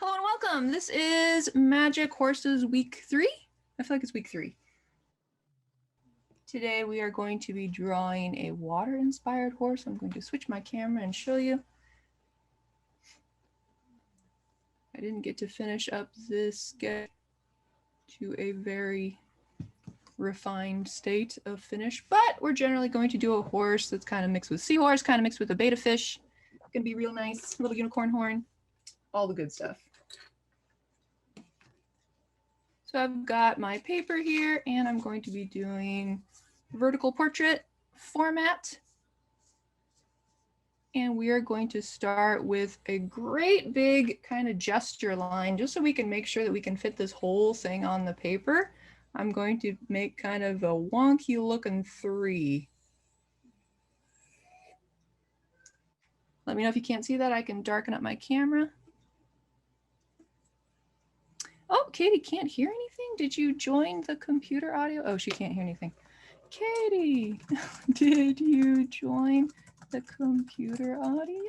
Hello and welcome. This is Magic Horses Week 3. I feel like it's Week 3. Today we are going to be drawing a water-inspired horse. I'm going to switch my camera and show you. I didn't get to finish up this sketch to a very refined state of finish, but we're generally going to do a horse that's kind of mixed with seahorse, kind of mixed with a beta fish. It's going to be real nice, little unicorn horn, all the good stuff. So I've got my paper here and I'm going to be doing vertical portrait format. And we are going to start with a great big kind of gesture line, just so we can make sure that we can fit this whole thing on the paper. I'm going to make kind of a wonky looking 3. Let me know if you can't see that. I can darken up my camera. Oh, Katie can't hear anything? Did you join the computer audio? Oh, she can't hear anything. Katie, did you join the computer audio?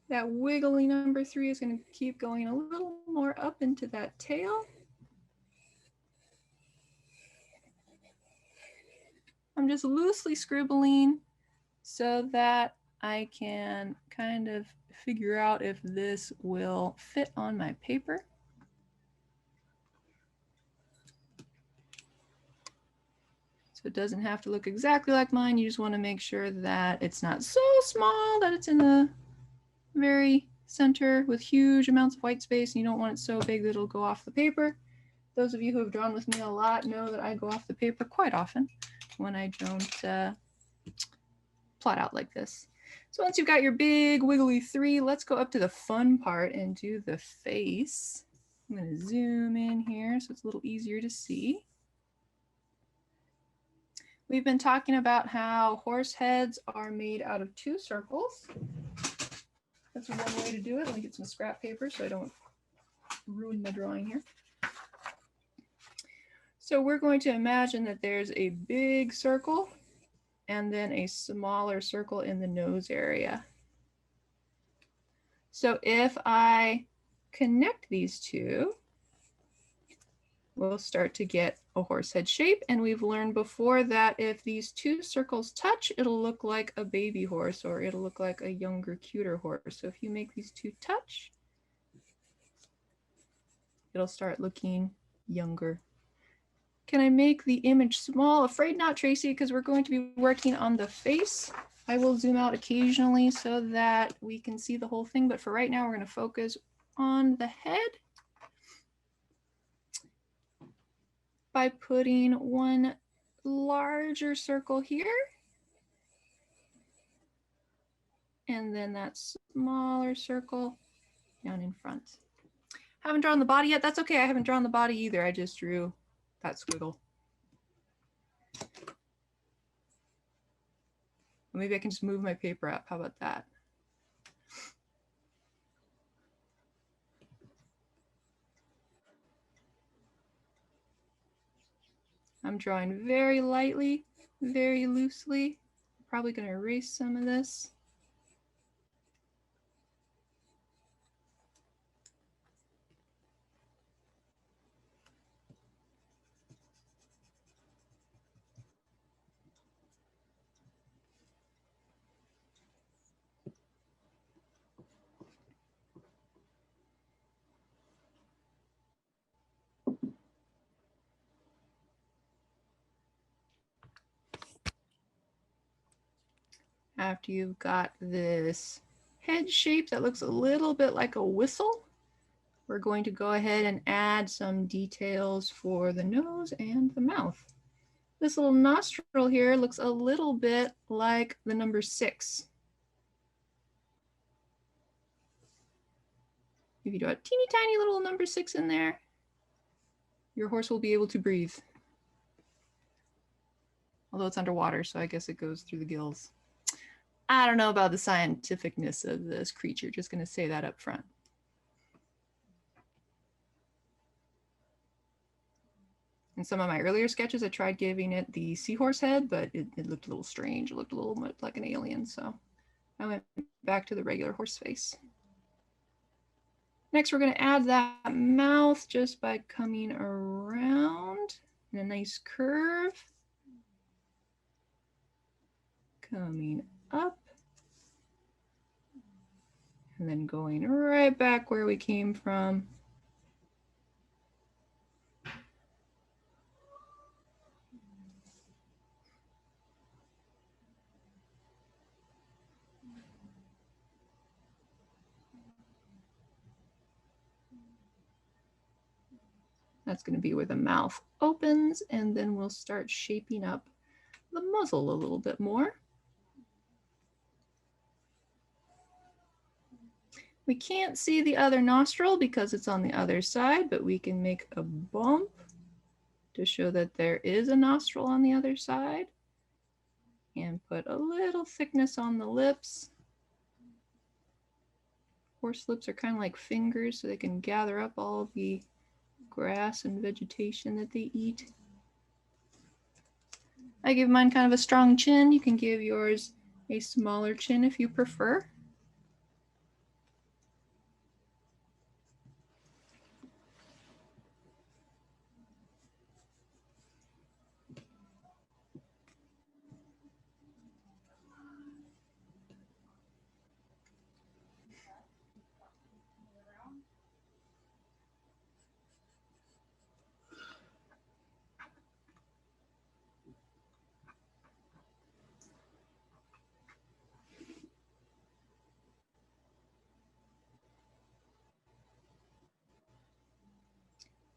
That wiggly number 3 is going to keep going a little more up into that tail. I'm just loosely scribbling so that I can kind of figure out if this will fit on my paper. So it doesn't have to look exactly like mine. You just want to make sure that it's not so small that it's in the very center with huge amounts of white space, and you don't want it so big that it'll go off the paper. Those of you who have drawn with me a lot know that I go off the paper quite often when I don't plot out like this. So once you've got your big wiggly 3, let's go up to the fun part and do the face. I'm going to zoom in here so it's a little easier to see. We've been talking about how horse heads are made out of 2 circles. That's one way to do it. Let me get some scrap paper so I don't ruin my drawing here. So we're going to imagine that there's a big circle and then a smaller circle in the nose area. So if I connect these two, we'll start to get a horse head shape. And we've learned before that if these 2 circles touch, it'll look like a baby horse, or it'll look like a younger, cuter horse. So if you make these 2 touch, it'll start looking younger. Can I make the image small? Afraid not, Tracy, because we're going to be working on the face. I will zoom out occasionally so that we can see the whole thing, but for right now, we're going to focus on the head by putting one larger circle here, and then that smaller circle down in front. Haven't drawn the body yet. That's okay. I haven't drawn the body either. I just drew that squiggle. Maybe I can just move my paper up. How about that? I'm drawing very lightly, very loosely. I'm probably going to erase some of this. After you've got this head shape that looks a little bit like a whistle, we're going to go ahead and add some details for the nose and the mouth. This little nostril here looks a little bit like the number 6. If you do a teeny tiny little number 6 in there, your horse will be able to breathe. Although it's underwater, so I guess it goes through the gills. I don't know about the scientificness of this creature, just going to say that up front. In some of my earlier sketches, I tried giving it the seahorse head, but it looked a little strange. It looked a little bit like an alien, so I went back to the regular horse face. Next, we're going to add that mouth just by coming around in a nice curve. Coming up. And then going right back where we came from. That's going to be where the mouth opens, and then we'll start shaping up the muzzle a little bit more. We can't see the other nostril because it's on the other side, but we can make a bump to show that there is a nostril on the other side, and put a little thickness on the lips. Horse lips are kind of like fingers, so they can gather up all of the grass and vegetation that they eat. I give mine kind of a strong chin. You can give yours a smaller chin if you prefer.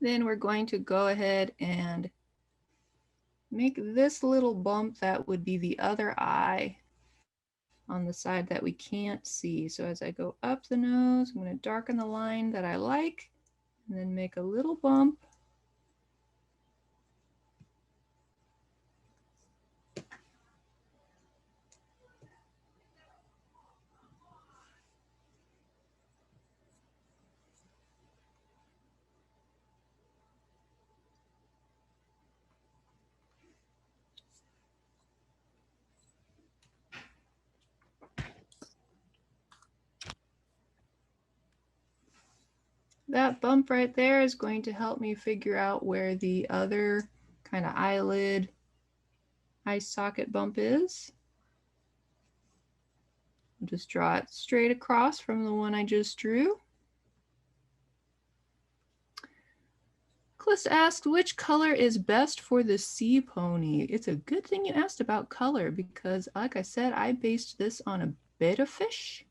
Then we're going to go ahead and make this little bump that would be the other eye on the side that we can't see. So as I go up the nose, I'm going to darken the line that I like, and then make a little bump. That bump right there is going to help me figure out where the other kind of eyelid, eye socket bump is. I'll just draw it straight across from the one I just drew. Cliss asked, which color is best for the sea pony? It's a good thing you asked about color because, like I said, I based this on a betta fish.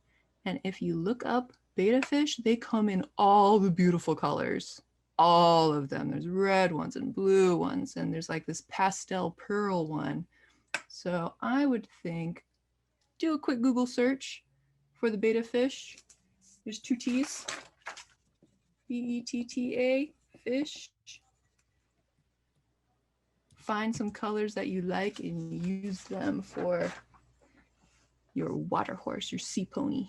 And if you look up betta fish, they come in all the beautiful colors. All of them. There's red ones and blue ones, and there's like this pastel pearl one. So I would think, do a quick Google search for the betta fish. There's two T's. B-E-T-T-A, fish. Find some colors that you like and use them for your water horse, your sea pony.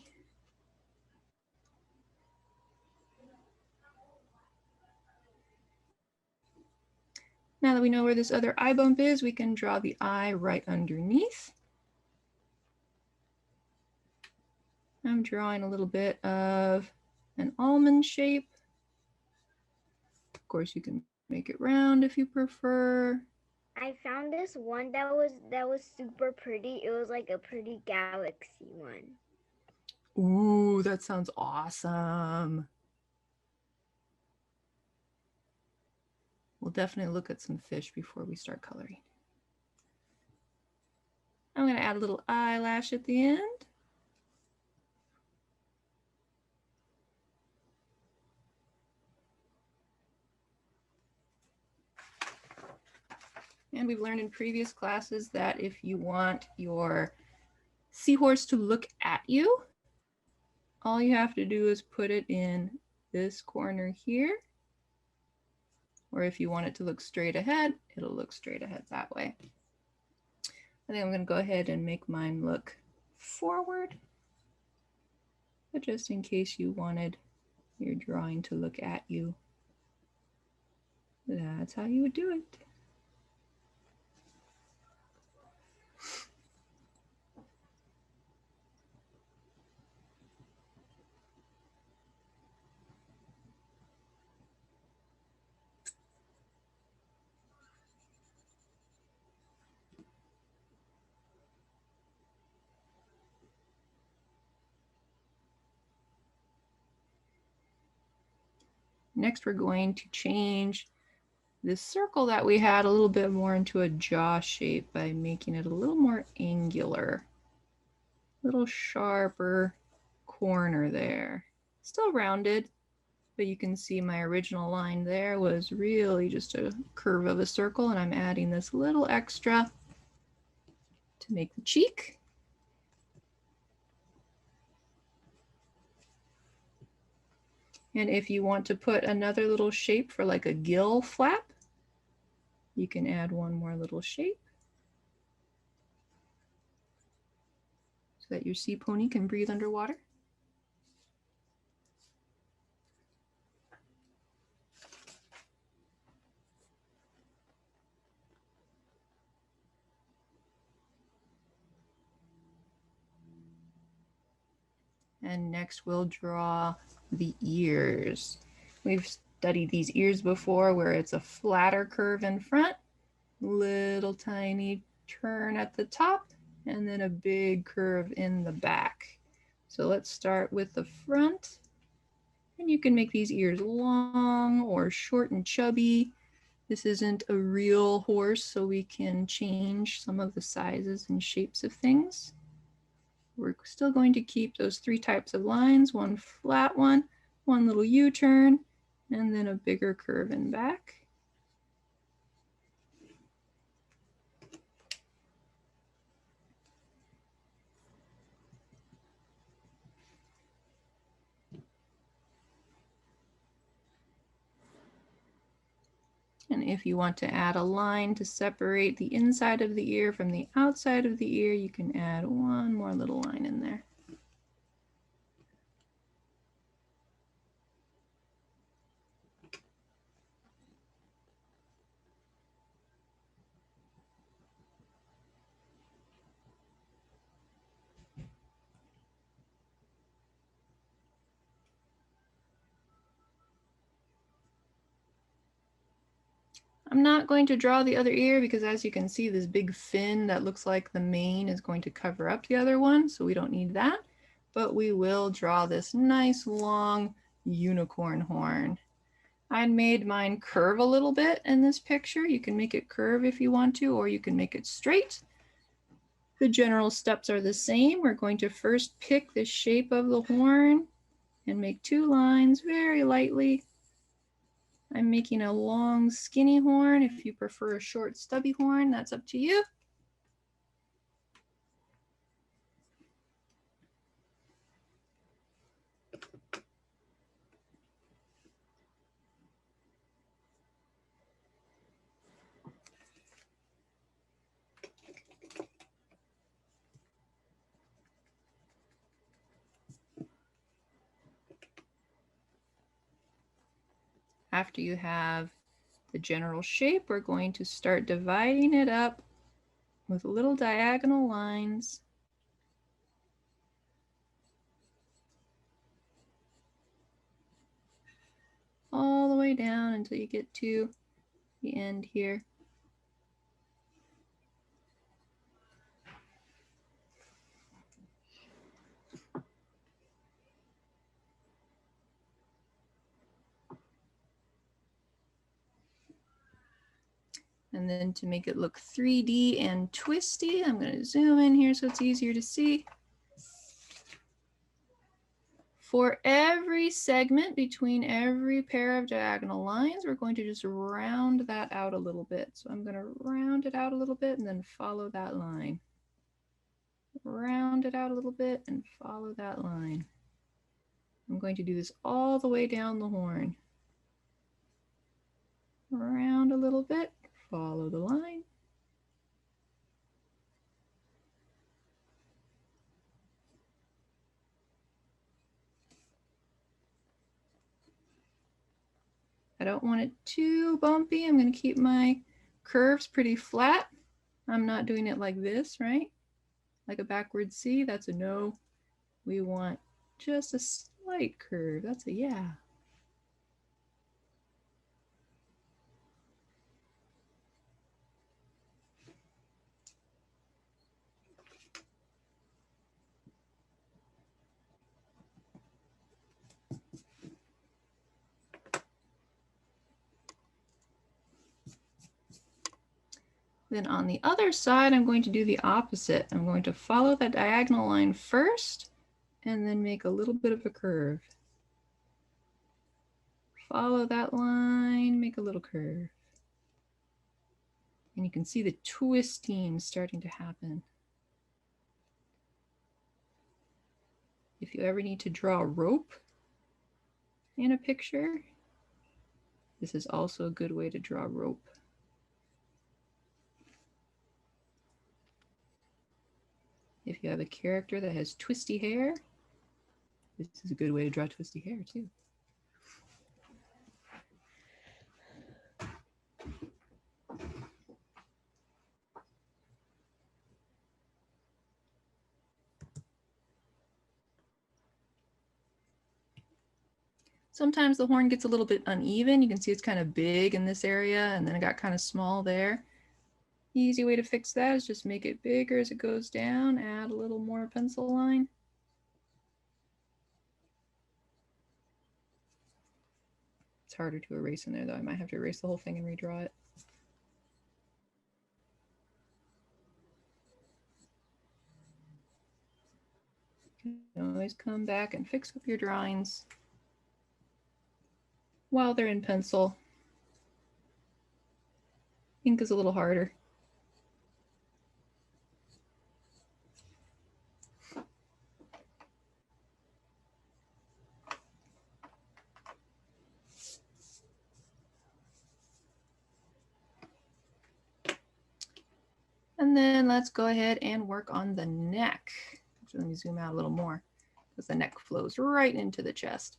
Now that we know where this other eye bump is, we can draw the eye right underneath. I'm drawing a little bit of an almond shape. Of course, you can make it round if you prefer. I found this one that was super pretty. It was like a pretty galaxy one. Ooh, that sounds awesome. We'll definitely look at some fish before we start coloring. I'm going to add a little eyelash at the end. And we've learned in previous classes that if you want your seahorse to look at you, all you have to do is put it in this corner here. Or if you want it to look straight ahead, it'll look straight ahead that way. I think I'm going to go ahead and make mine look forward. But just in case you wanted your drawing to look at you, That's how you would do it. Next, we're going to change this circle that we had a little bit more into a jaw shape by making it a little more angular, a little sharper corner there. Still rounded, but you can see my original line there was really just a curve of a circle, and I'm adding this little extra to make the cheek. And if you want to put another little shape for like a gill flap, you can add one more little shape so that your sea pony can breathe underwater. And next we'll draw the ears. We've studied these ears before where it's a flatter curve in front, little tiny turn at the top, and then a big curve in the back. So let's start with the front. And you can make these ears long or short and chubby. This isn't a real horse, so we can change some of the sizes and shapes of things. We're still going to keep those three types of lines, one flat one little U-turn, and then a bigger curve in back. And if you want to add a line to separate the inside of the ear from the outside of the ear, you can add one more little line in there. I'm not going to draw the other ear because, as you can see, this big fin that looks like the mane is going to cover up the other one, so we don't need that. But we will draw this nice long unicorn horn. I made mine curve a little bit in this picture. You can make it curve if you want to, or you can make it straight. The general steps are the same. We're going to first pick the shape of the horn and make two lines very lightly. I'm making a long skinny horn. If you prefer a short stubby horn, that's up to you. After you have the general shape, we're going to start dividing it up with little diagonal lines. All the way down until you get to the end here. And then to make it look 3D and twisty, I'm going to zoom in here so it's easier to see. For every segment between every pair of diagonal lines, we're going to just round that out a little bit. So I'm going to round it out a little bit and then follow that line. Round it out a little bit and follow that line. I'm going to do this all the way down the horn. Round a little bit, follow the line. At don't want it too bumpy. I'm going to keep my curves pretty flat. I'm not doing it like this, right? Like a backward C, that's a no. We want just a slight curve. That's a yeah. Then on the other side, I'm going to do the opposite. I'm going to follow that diagonal line first and then make a little bit of a curve. Follow that line, make a little curve. And you can see the twisting starting to happen. If you ever need to draw rope in a picture, this is also a good way to draw rope. If you have a character that has twisty hair, this is a good way to draw twisty hair too. Sometimes the horn gets a little bit uneven. You can see it's kind of big in this area and then it got kind of small there. Easy way to fix that is just make it bigger as it goes down, add a little more pencil line. It's harder to erase in there though. I might have to erase the whole thing and redraw it. You can always come back and fix up your drawings while they're in pencil. Ink is a little harder. And then let's go ahead and work on the neck. Actually, let me zoom out a little more because the neck flows right into the chest.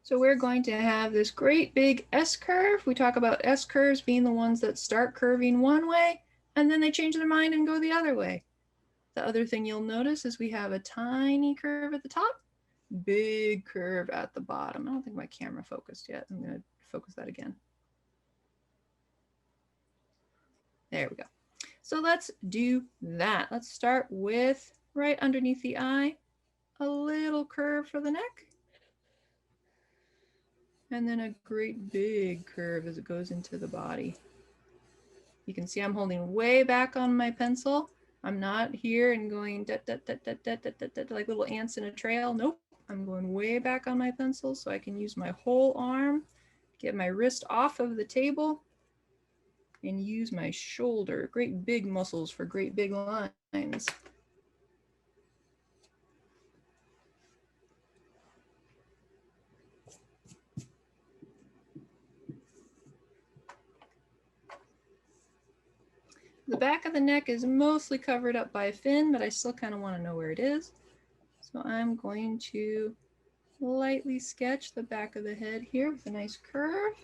So we're going to have this great big S curve. We talk about S curves being the ones that start curving one way and then they change their mind and go the other way. The other thing you'll notice is we have a tiny curve at the top, big curve at the bottom. I don't think my camera focused yet. I'm going to focus that again. There we go. So let's do that. Let's start with right underneath the eye, a little curve for the neck. And then a great big curve as it goes into the body. You can see I'm holding way back on my pencil. I'm not here and going like little ants in a trail. Nope, I'm going way back on my pencil so I can use my whole arm, get my wrist off of the table, and use my shoulder. Great big muscles for great big lines. The back of the neck is mostly covered up by a fin, but I still kind of want to know where it is. So I'm going to lightly sketch the back of the head here with a nice curve.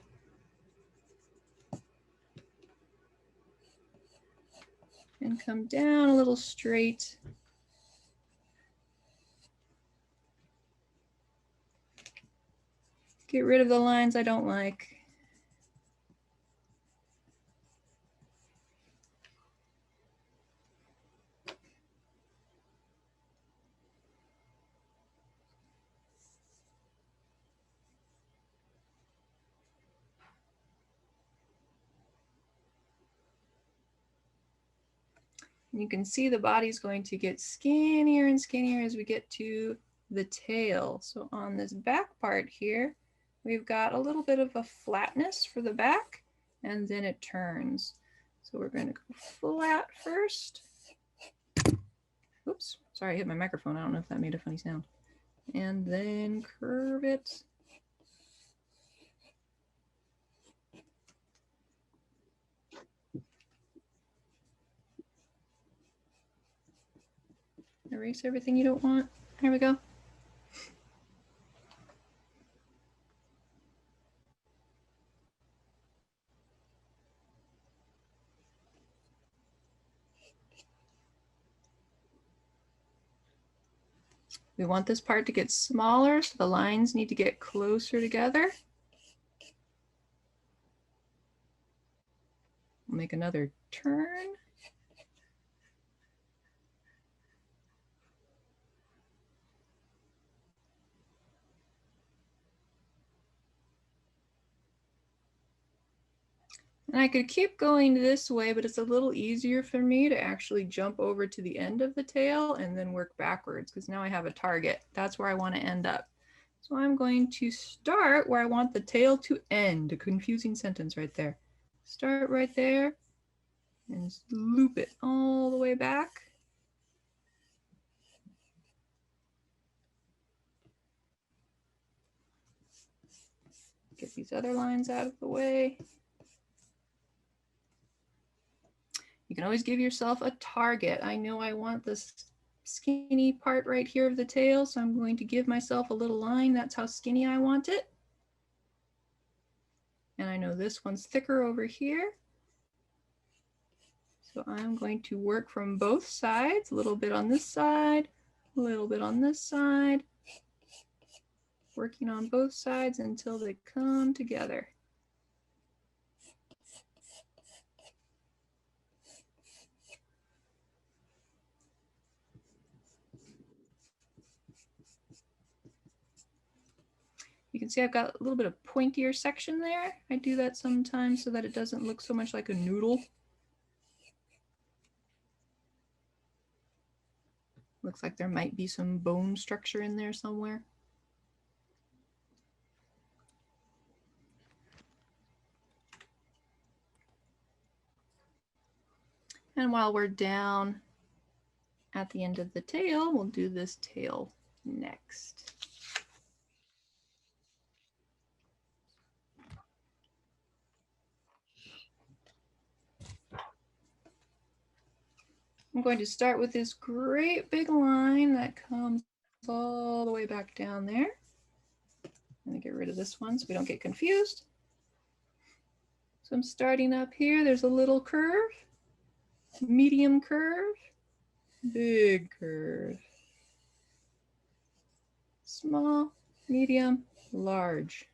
And come down a little straight. Get rid of the lines I don't like. You can see the body's going to get skinnier and skinnier as we get to the tail. So on this back part here, we've got a little bit of a flatness for the back, and then it turns. So we're going to go flat first. Oops, sorry, I hit my microphone. I don't know if that made a funny sound. And then curve it. Erase everything you don't want. There we go. We want this part to get smaller, so the lines need to get closer together. We'll make another turn. And I could keep going this way, but it's a little easier for me to actually jump over to the end of the tail and then work backwards, because now I have a target. That's where I want to end up. So I'm going to start where I want the tail to end. A confusing sentence right there. Start right there and loop it all the way back. Get these other lines out of the way. You can always give yourself a target. I know I want this skinny part right here of the tail, so I'm going to give myself a little line. That's how skinny I want it. And I know this one's thicker over here. So I'm going to work from both sides, a little bit on this side, a little bit on this side, working on both sides until they come together. You can see I've got a little bit of pointier section there. I do that sometimes so that it doesn't look so much like a noodle. Looks like there might be some bone structure in there somewhere. And while we're down at the end of the tail, we'll do this tail next. I'm going to start with this great big line that comes all the way back down there. I'm going to get rid of this one so we don't get confused. So I'm starting up here. There's a little curve, medium curve, big curve, small, medium, large.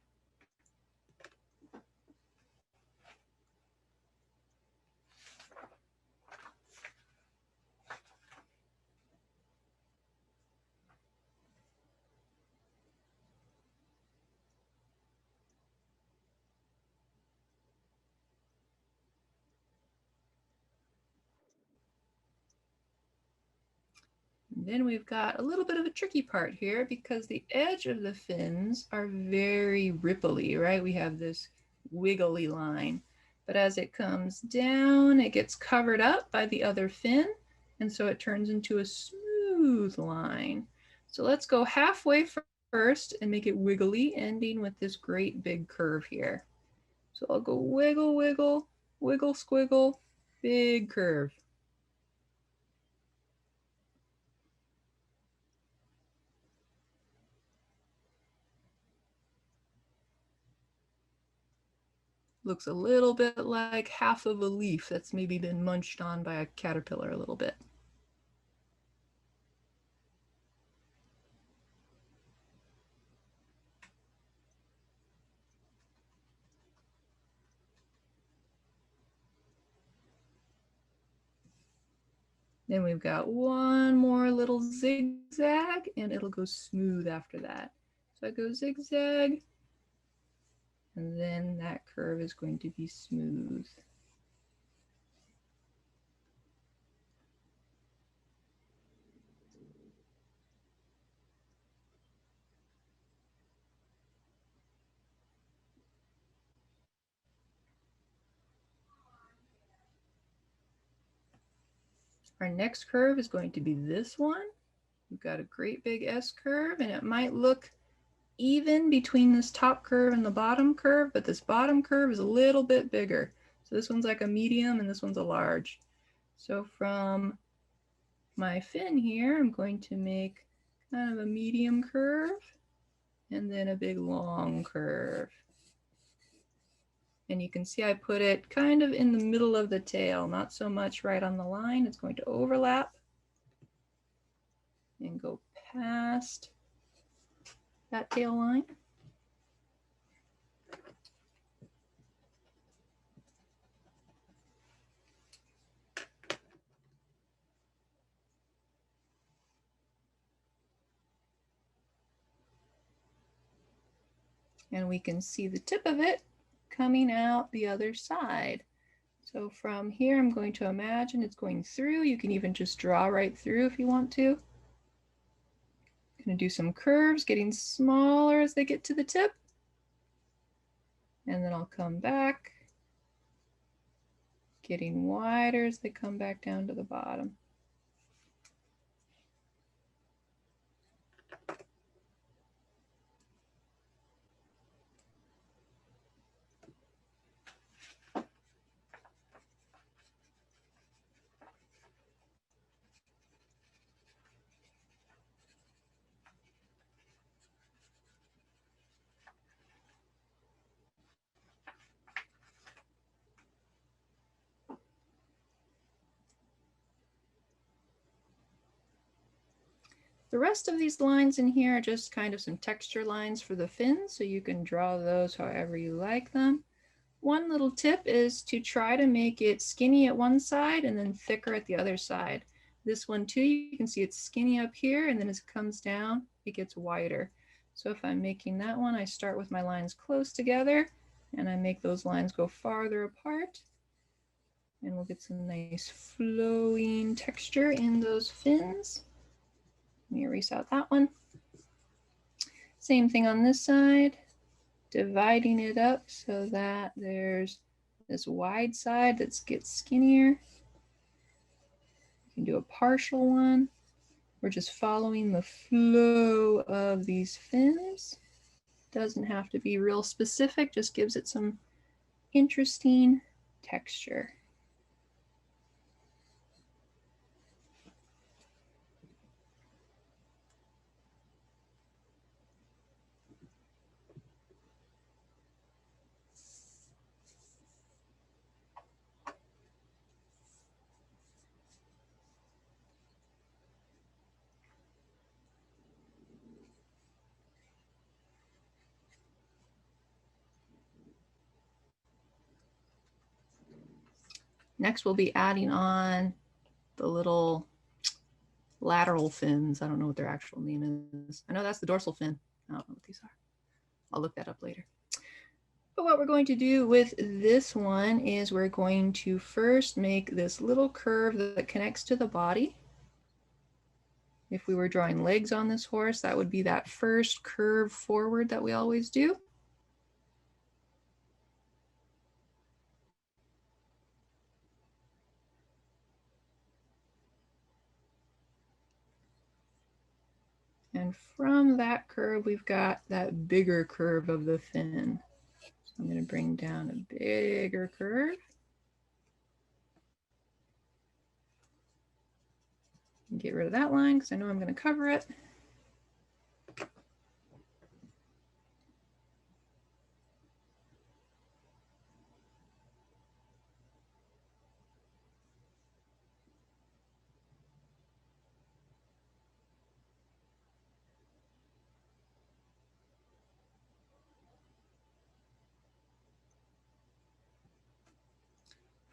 And then we've got a little bit of a tricky part here because the edge of the fins are very ripply, right? We have this wiggly line, but as it comes down, it gets covered up by the other fin, and so it turns into a smooth line. So let's go halfway first and make it wiggly, ending with this great big curve here. So I'll go wiggle, wiggle, wiggle, squiggle, big curve. Looks a little bit like half of a leaf that's maybe been munched on by a caterpillar a little bit. Then we've got one more little zigzag and it'll go smooth after that. So I go zigzag and then that curve is going to be smooth. Our next curve is going to be this one. We've got a great big S curve and it might look even between this top curve and the bottom curve, but this bottom curve is a little bit bigger. So this one's like a medium and this one's a large. So from my fin here, I'm going to make kind of a medium curve and then a big long curve. And you can see I put it kind of in the middle of the tail, not so much right on the line. It's going to overlap and go past that tail line. And we can see the tip of it coming out the other side. So from here, I'm going to imagine it's going through. You can even just draw right through if you want to. I'm going to do some curves, getting smaller as they get to the tip. And then I'll come back, getting wider as they come back down to the bottom. The rest of these lines in here are just kind of some texture lines for the fins, so you can draw those however you like them. One little tip is to try to make it skinny at one side and then thicker at the other side. This one too, you can see it's skinny up here, and then as it comes down, it gets wider. So if I'm making that one, I start with my lines close together, and I make those lines go farther apart. And we'll get some nice flowing texture in those fins. Let me erase out that one. Same thing on this side, dividing it up so that there's this wide side that gets skinnier. You can do a partial one. We're just following the flow of these fins. Doesn't have to be real specific, just gives it some interesting texture. Next, we'll be adding on the little lateral fins. I don't know what their actual name is. I know that's the dorsal fin. I don't know what these are. I'll look that up later. But what we're going to do with this one is we're going to first make this little curve that connects to the body. If we were drawing legs on this horse, that would be that first curve forward that we always do. And from that curve, we've got that bigger curve of the fin. So I'm going to bring down a bigger curve. Get rid of that line because I know I'm going to cover it.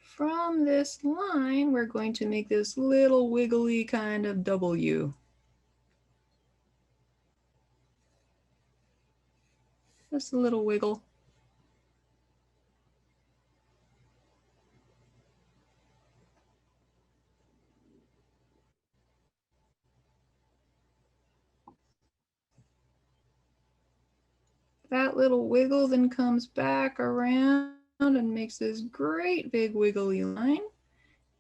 From this line, we're going to make this little wiggly kind of W. Just a little wiggle. That little wiggle then comes back around and makes this great big wiggly line.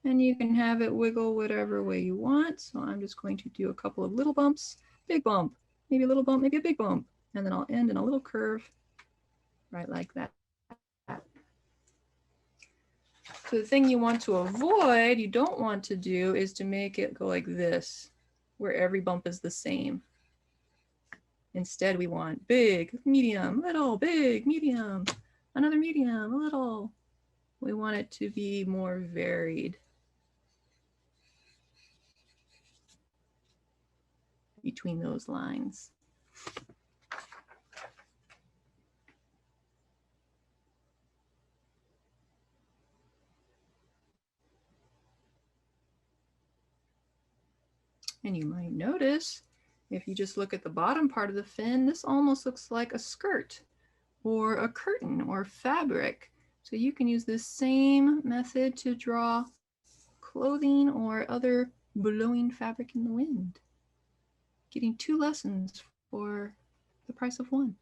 And you can have it wiggle whatever way you want. So I'm just going to do a couple of little bumps, big bump, maybe a little bump, maybe a big bump. And then I'll end in a little curve right like that. So the thing you want to avoid, you don't want to do, is to make it go like this, where every bump is the same. Instead, we want big, medium, little, big, medium, another medium, little. We want it to be more varied. between those lines. And you might notice, if you just look at the bottom part of the fin, this almost looks like a skirt or a curtain or fabric. So you can use this same method to draw clothing or other blowing fabric in the wind. Getting 2 lessons for the price of 1.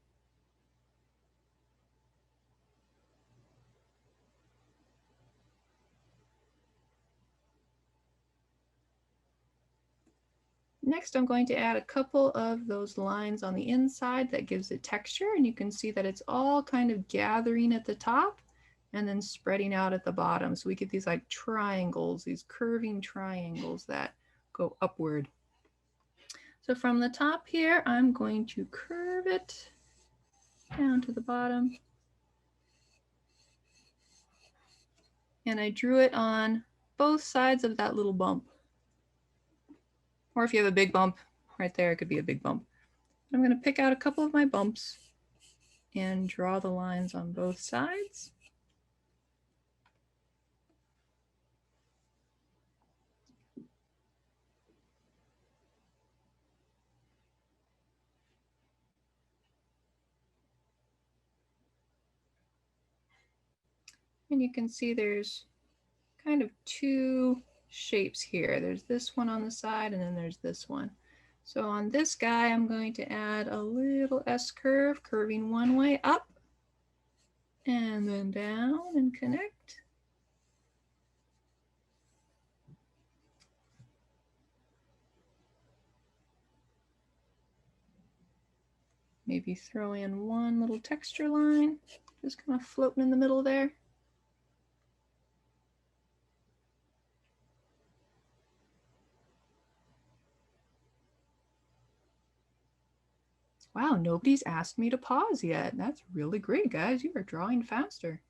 Next, I'm going to add a couple of those lines on the inside that gives it texture, and you can see that it's all kind of gathering at the top and then spreading out at the bottom. So we get these like triangles, these curving triangles that go upward. So from the top here, I'm going to curve it down to the bottom. And I drew it on both sides of that little bump. Or if you have a big bump right there, it could be a big bump. I'm going to pick out a couple of my bumps and draw the lines on both sides. And you can see there's kind of 2 shapes here. There's this one on the side and then there's this one. So on this guy, I'm going to add a little S curve, curving one way up and then down and connect. Maybe throw in one little texture line, just kind of floating in the middle there. Wow, nobody's asked me to pause yet. That's really great, guys. You are drawing faster.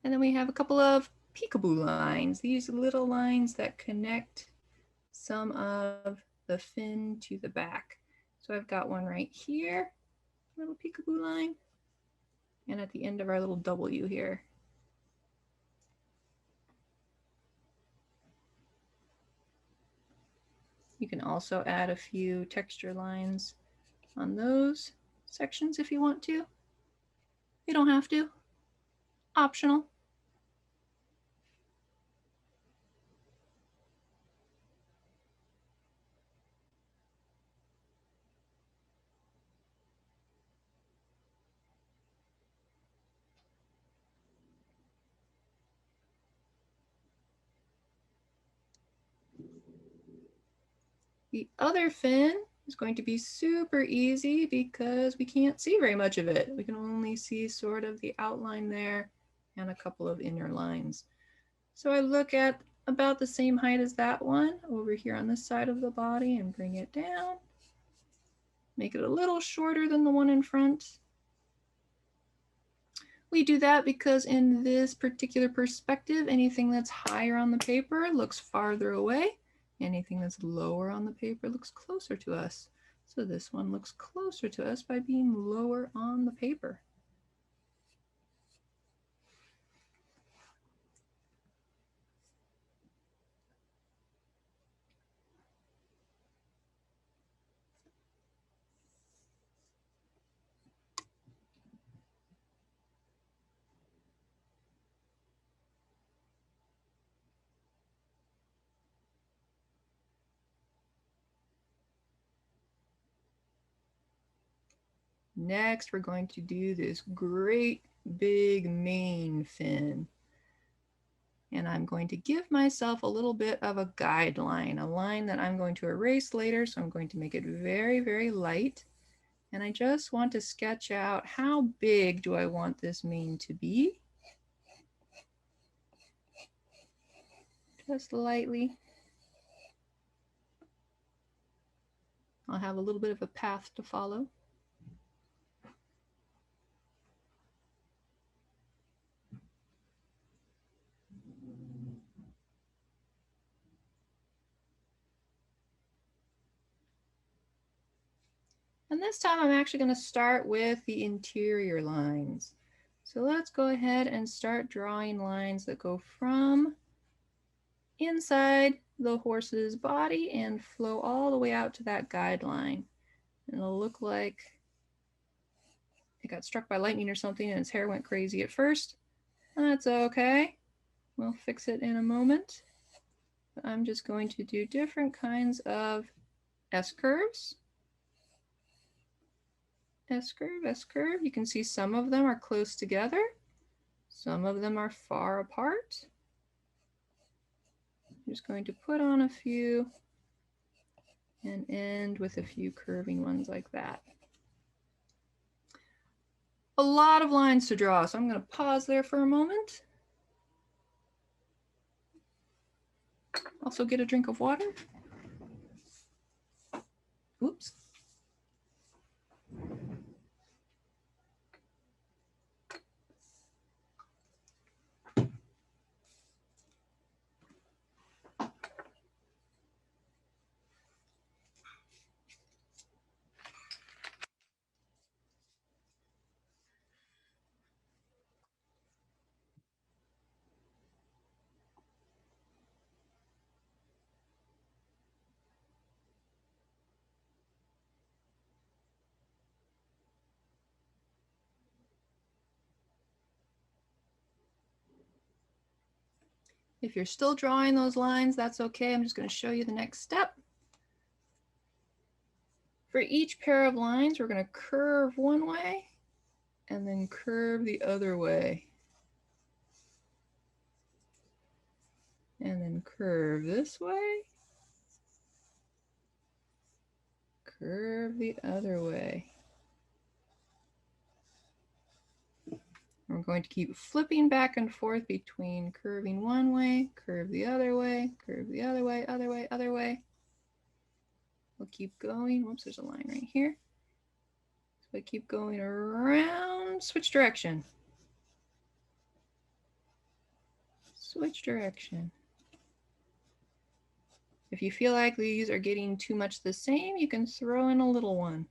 And then we have a couple of peekaboo lines, these little lines that connect some of the fin to the back. So I've got one right here, little peekaboo line, and at the end of our little W here. You can also add a few texture lines on those sections if you want to. You don't have to. Optional. The other fin is going to be super easy because we can't see very much of it. We can only see sort of the outline there and a couple of inner lines. So I look at about the same height as that one over here on this side of the body and bring it down. Make it a little shorter than the one in front. We do that because in this particular perspective, anything that's higher on the paper looks farther away. Anything that's lower on the paper looks closer to us. So this one looks closer to us by being lower on the paper. Next, we're going to do this great big main fin. And I'm going to give myself a little bit of a guideline, a line that I'm going to erase later. So I'm going to make it very, very light. And I just want to sketch out how big do I want this mane to be. Just lightly. I'll have a little bit of a path to follow. And this time I'm actually going to start with the interior lines. So let's go ahead and start drawing lines that go from inside the horse's body and flow all the way out to that guideline. And it'll look like it got struck by lightning or something and its hair went crazy at first. That's okay. We'll fix it in a moment. I'm just going to do different kinds of S-curves. S-curve, S-curve. You can see some of them are close together. Some of them are far apart. I'm just going to put on a few and end with a few curving ones like that. A lot of lines to draw, so I'm going to pause there for a moment. Also get a drink of water. Oops. If you're still drawing those lines, that's okay. I'm just going to show you the next step. For each pair of lines, we're going to curve one way and then curve the other way. And then curve this way. Curve the other way. We're going to keep flipping back and forth between curving one way, curve the other way, curve the other way, other way, other way. We'll keep going. Whoops, there's a line right here. So I keep going around, switch direction. Switch direction. If you feel like these are getting too much the same, you can throw in a little one.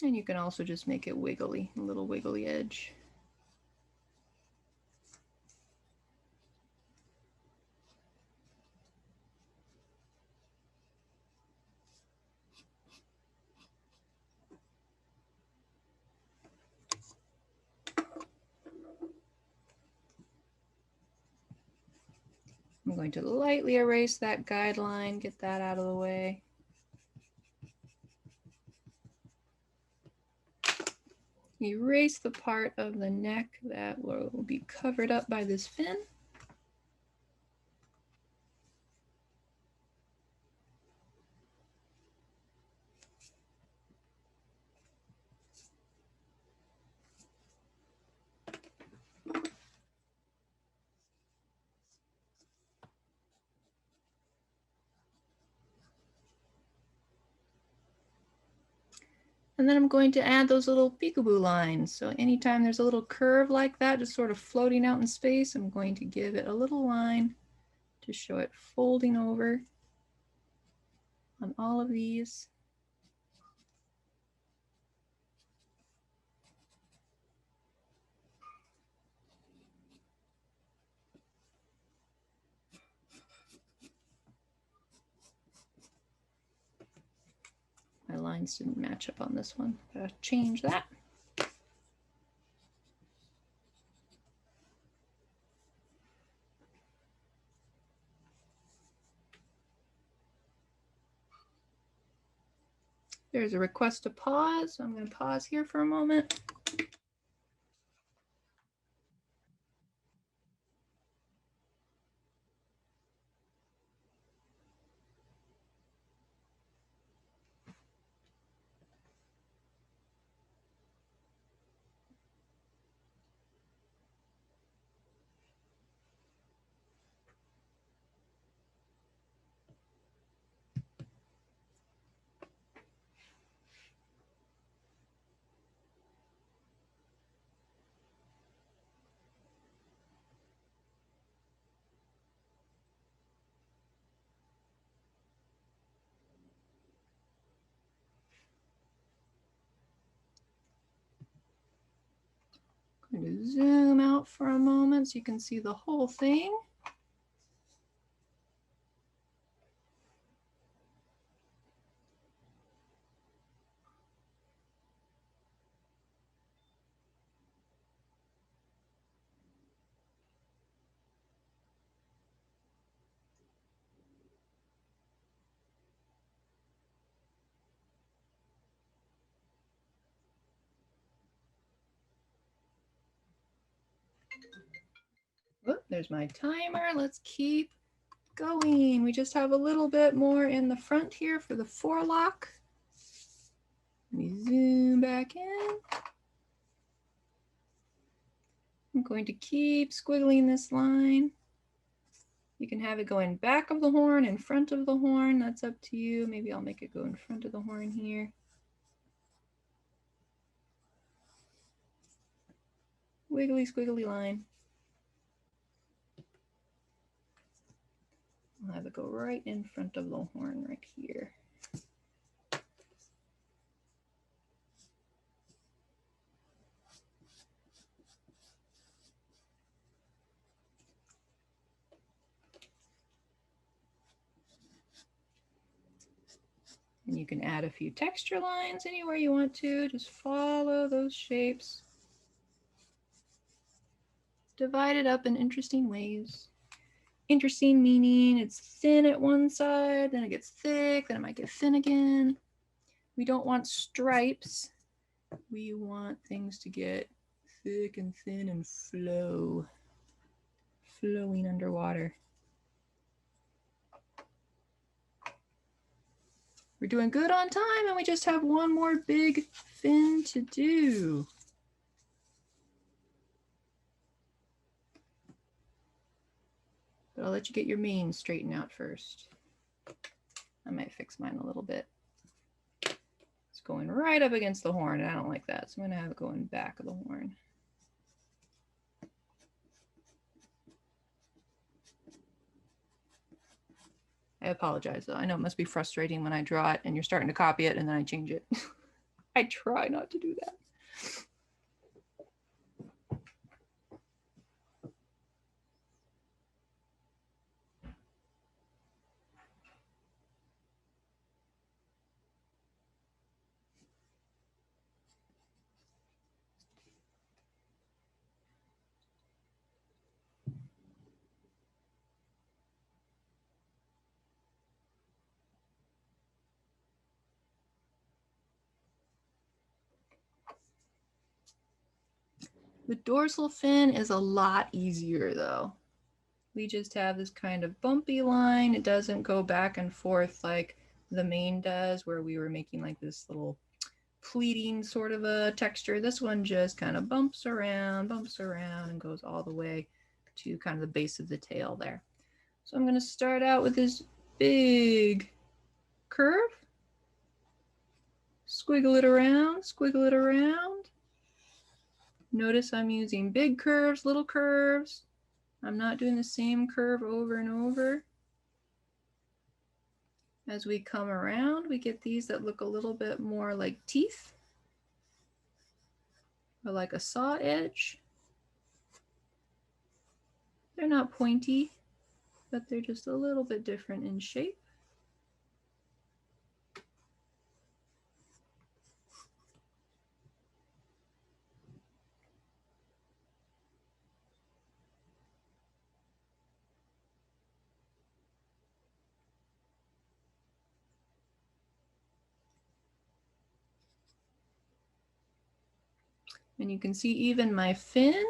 And you can also just make it wiggly, a little wiggly edge. I'm going to lightly erase that guideline, get that out of the way. Erase the part of the neck that will be covered up by this fin. And then I'm going to add those little peekaboo lines. So anytime there's a little curve like that, just sort of floating out in space, I'm going to give it a little line to show it folding over on all of these. My lines didn't match up on this one. Gotta change that. There's a request to pause. So I'm going to pause here for a moment. I'm going to zoom out for a moment so you can see the whole thing. Oh, there's my timer. Let's keep going. We just have a little bit more in the front here for the forelock. Let me zoom back in. I'm going to keep squiggling this line. You can have it go in back of the horn, in front of the horn. That's up to you. Maybe I'll make it go in front of the horn here. Wiggly squiggly line. I'll have it go right in front of the horn right here. And you can add a few texture lines anywhere you want to. Just follow those shapes. Divide it up in interesting ways. Interesting meaning it's thin at one side, then it gets thick, then it might get thin again. We don't want stripes. We want things to get thick and thin and flow. Flowing underwater. We're doing good on time, and we just have one more big fin to do. But I'll let you get your mane straightened out first. I might fix mine a little bit. It's going right up against the horn, and I don't like that, so I'm going to have it go in back of the horn. I apologize, though. I know it must be frustrating when I draw it and you're starting to copy it and then I change it. I try not to do that. The dorsal fin is a lot easier though. We just have this kind of bumpy line. It doesn't go back and forth like the mane does, where we were making like this little pleating sort of a texture. This one just kind of bumps around, and goes all the way to kind of the base of the tail there. So I'm going to start out with this big curve. Squiggle it around, squiggle it around. Notice I'm using big curves, little curves. I'm not doing the same curve over and over. As we come around, we get these that look a little bit more like teeth or like a saw edge. They're not pointy, but they're just a little bit different in shape. And you can see even my fin,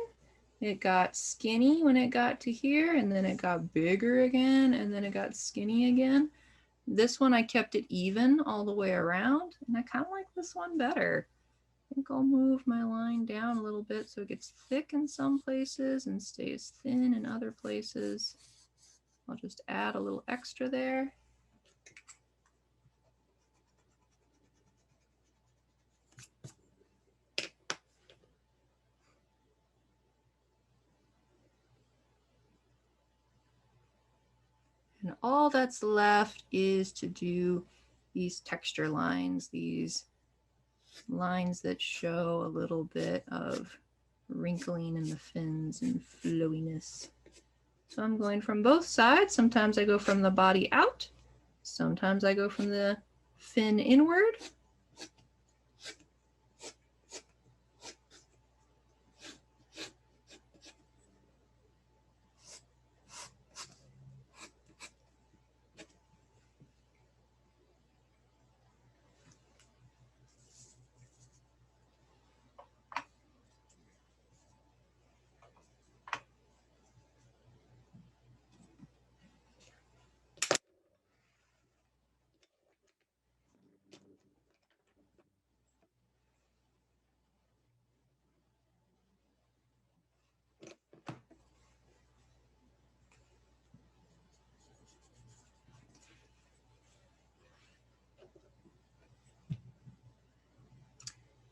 it got skinny when it got to here, and then it got bigger again, and then it got skinny again. This one, I kept it even all the way around, and I kind of like this one better. I think I'll move my line down a little bit so it gets thick in some places and stays thin in other places. I'll just add a little extra there. And all that's left is to do these texture lines, these lines that show a little bit of wrinkling in the fins and flowiness. So I'm going from both sides. Sometimes I go from the body out. Sometimes I go from the fin inward.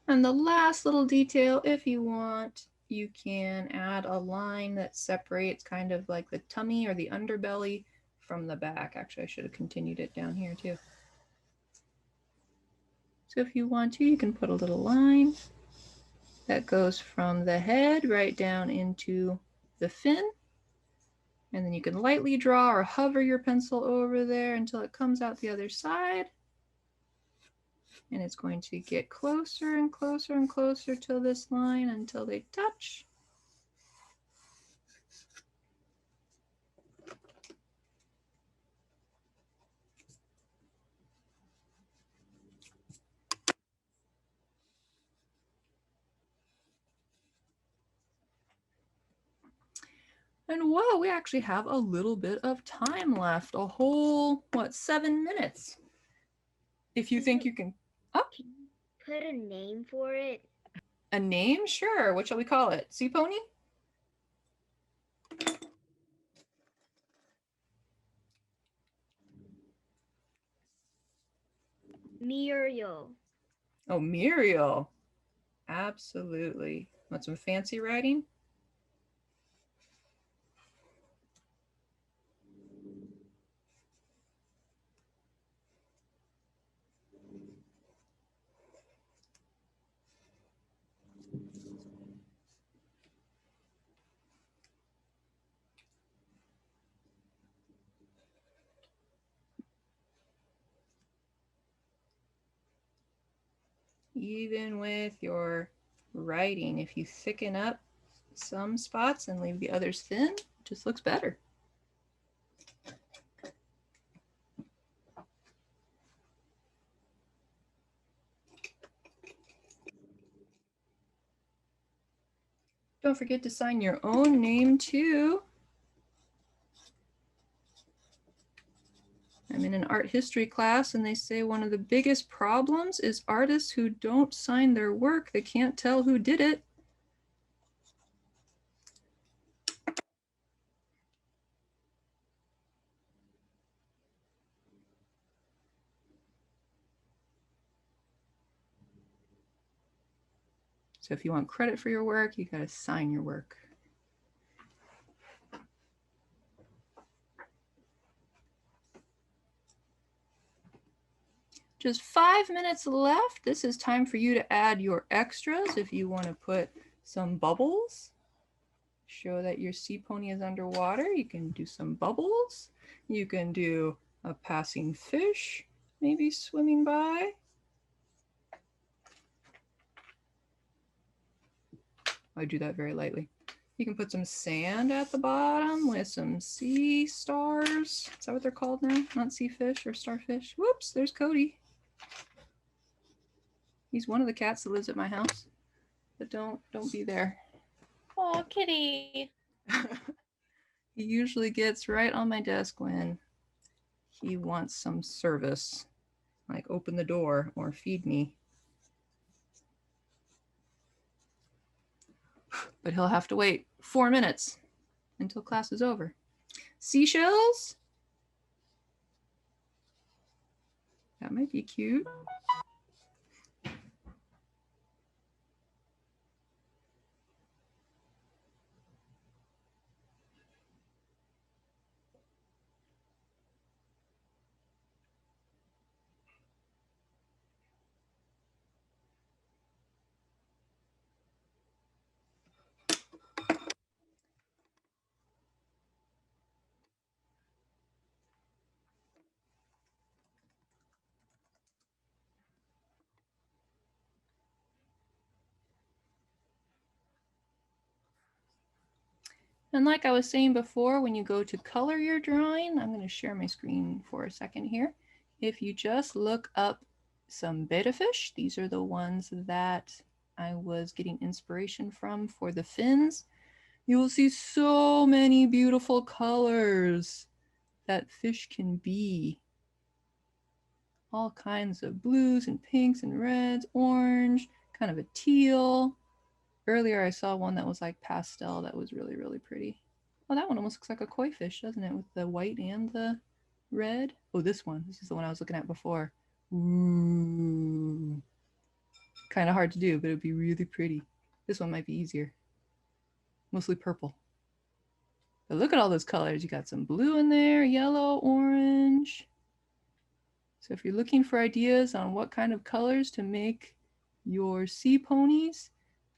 And the last little detail, if you want, you can add a line that separates kind of like the tummy or the underbelly from the back. Actually, I should have continued it down here too. So if you want to, you can put a little line that goes from the head right down into the fin. And then you can lightly draw or hover your pencil over there until it comes out the other side. And it's going to get closer and closer and closer to this line until they touch. And whoa, we actually have a little bit of time left. A whole, what, 7 minutes. If you think you can... Oh. Can you put a name for it? A name? Sure. What shall we call it? Sea pony? Muriel. Oh, Muriel. Absolutely. Want some fancy writing? Even with your writing, if you thicken up some spots and leave the others thin, it just looks better. Don't forget to sign your own name too. I'm in an art history class and they say one of the biggest problems is artists who don't sign their work. They can't tell who did it. So if you want credit for your work, you gotta sign your work. Just 5 minutes left. This is time for you to add your extras. If you want to put some bubbles, show that your sea pony is underwater, you can do some bubbles. You can do a passing fish, maybe swimming by. I do that very lightly. You can put some sand at the bottom with some sea stars. Is that what they're called now? Not sea fish or starfish. Whoops, there's Cody. He's one of the cats that lives at my house, but don't be there. Oh, kitty. He usually gets right on my desk when he wants some service, like open the door or feed me. But he'll have to wait 4 minutes until class is over. Seashells? That might be cute. And like I was saying before, when you go to color your drawing, I'm going to share my screen for a second here. If you just look up some betta fish, these are the ones that I was getting inspiration from for the fins. You will see so many beautiful colors that fish can be. All kinds of blues and pinks and reds, orange, kind of a teal. Earlier I saw one that was like pastel that was really, really pretty. Oh, that one almost looks like a koi fish, doesn't it? With the white and the red. Oh, this one. This is the one I was looking at before. Ooh. Kind of hard to do, but it'd be really pretty. This one might be easier. Mostly purple. But look at all those colors. You got some blue in there, yellow, orange. So if you're looking for ideas on what kind of colors to make your sea ponies,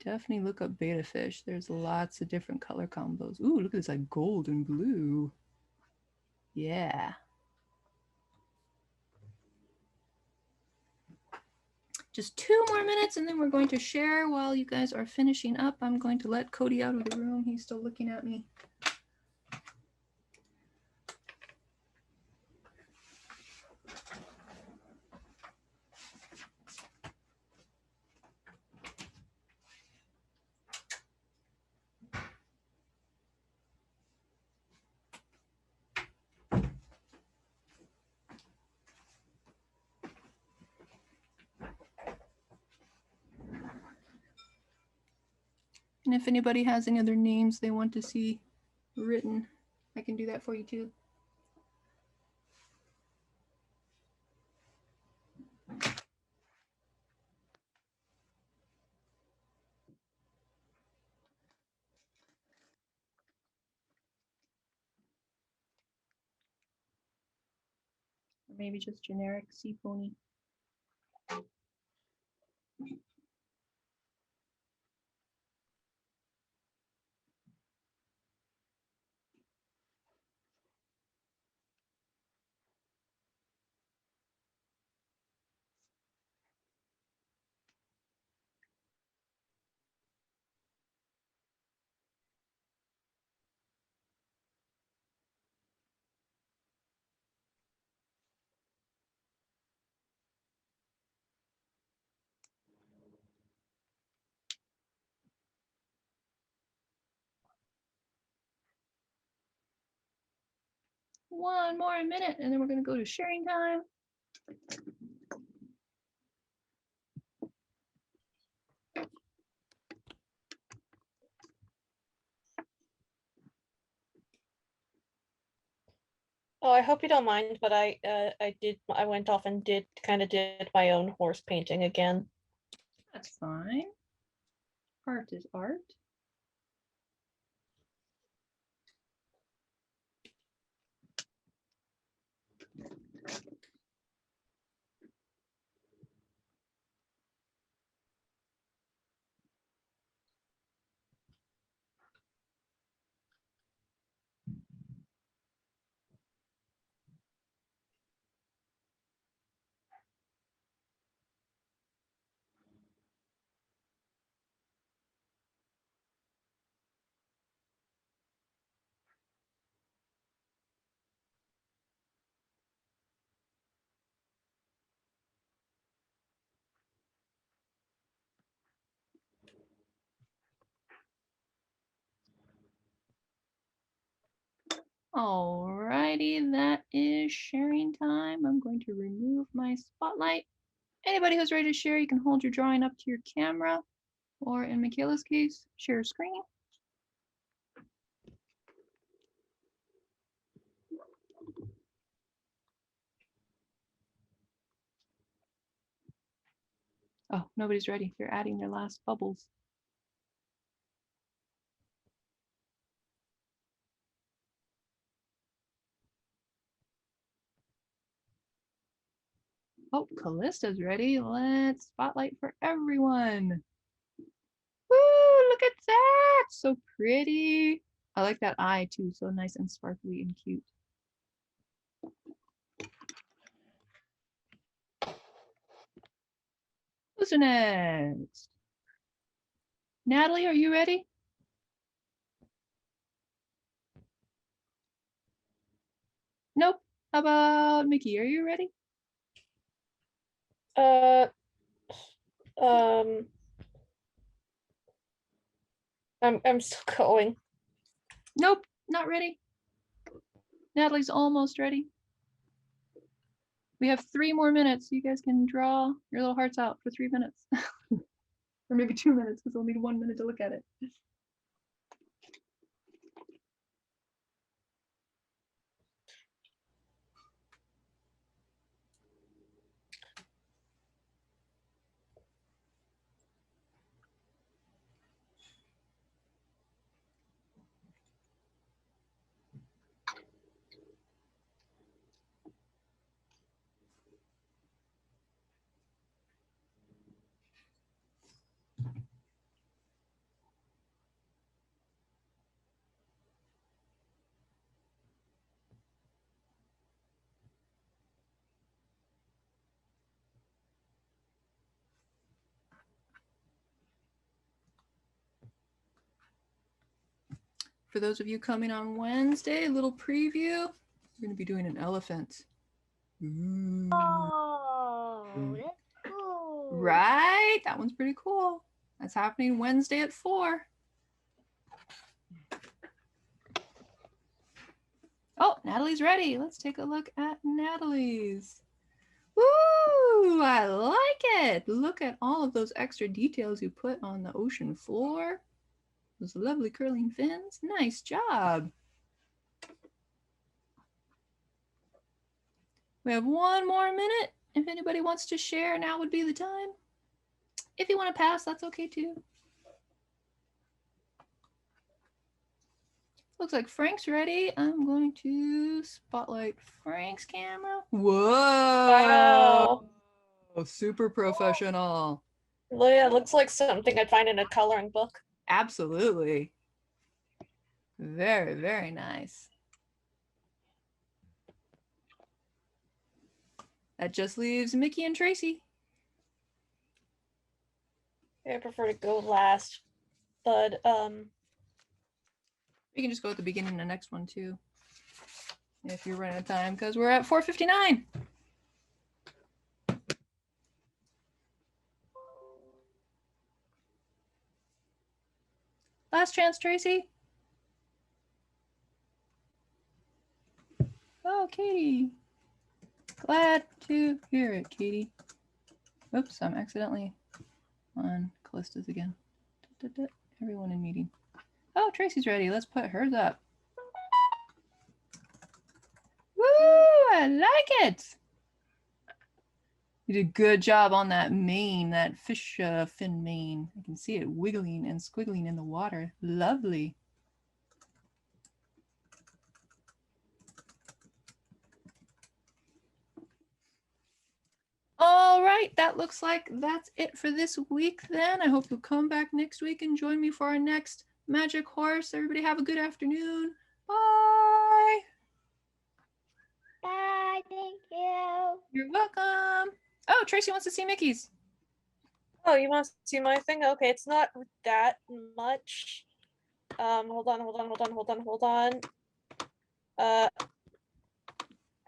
definitely look up betta fish. There's lots of different color combos. Ooh, look at this, like gold and blue. Yeah. Just 2 more minutes and then we're going to share while you guys are finishing up. I'm going to let Cody out of the room. He's still looking at me. And if anybody has any other names they want to see written, I can do that for you too. Or maybe just generic sea pony. One more minute and then we're going to go to sharing time. Oh, I hope you don't mind, but I went off and did my own horse painting again. That's fine. Art is art. Alrighty, that is sharing time. I'm going to remove my spotlight. Anybody who's ready to share, you can hold your drawing up to your camera, or in Michaela's case, share screen. Oh, nobody's ready. They're adding their last bubbles. Oh, Callista's ready. Let's spotlight for everyone. Woo, look at that. So pretty. I like that eye too. So nice and sparkly and cute. Who's next? Natalie, are you ready? How about Mickey? Are you ready? I'm still going. Nope, not ready. Natalie's almost ready. We have 3 more minutes. So you guys can draw your little hearts out for 3 minutes. Or maybe 2 minutes because we'll need 1 minute to look at it. For those of you coming on Wednesday, a little preview. We're going to be doing an elephant. Ooh. Oh, that's cool. Right? That one's pretty cool. That's happening Wednesday at 4. Oh, Natalie's ready. Let's take a look at Natalie's. Woo! I like it. Look at all of those extra details you put on the ocean floor. Those lovely curling fins. Nice job. We have 1 more minute. If anybody wants to share, now would be the time. If you want to pass, that's okay too. Looks like Frank's ready. I'm going to spotlight Frank's camera. Whoa! Wow. Super professional. Yeah, it looks like something I'd find in a coloring book. Absolutely. Very, very nice. That just leaves Mickey and Tracy. I prefer to go last, but We can just go at the beginning of the next one too, if you're running out of time, because we're at 4:59. Last chance, Tracy. Oh, Katie. Glad to hear it, Katie. Oops, I'm accidentally on Callista's again. Everyone in meeting. Oh, Tracy's ready. Let's put hers up. Woo! I like it. You did a good job on that mane, that fish fin mane. I can see it wiggling and squiggling in the water. Lovely. All right, that looks like that's it for this week then. I hope you'll come back next week and join me for our next Magic Horse. Everybody have a good afternoon. Bye. Bye, thank you. You're welcome. Oh, Tracy wants to see Mickey's. oh, you want to see my thing? Okay, it's not that much. Hold on. I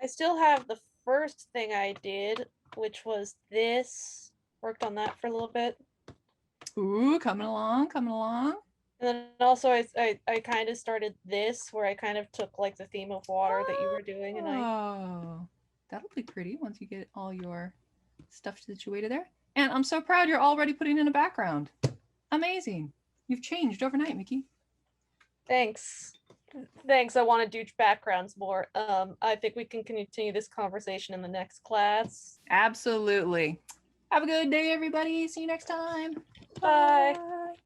still have the first thing I did, which was this. Worked on that for a little bit. Ooh, coming along, coming along. And then also I kind of started this, where I kind of took like the theme of water that you were doing, and Oh, that'll be pretty once you get all your stuff situated there. And I'm so proud you're already putting in a background. Amazing. You've changed overnight, Mickey. Thanks. I want to do backgrounds more. I think we can continue this conversation in the next class. Absolutely. Have a good day, everybody. See you next time. Bye. Bye.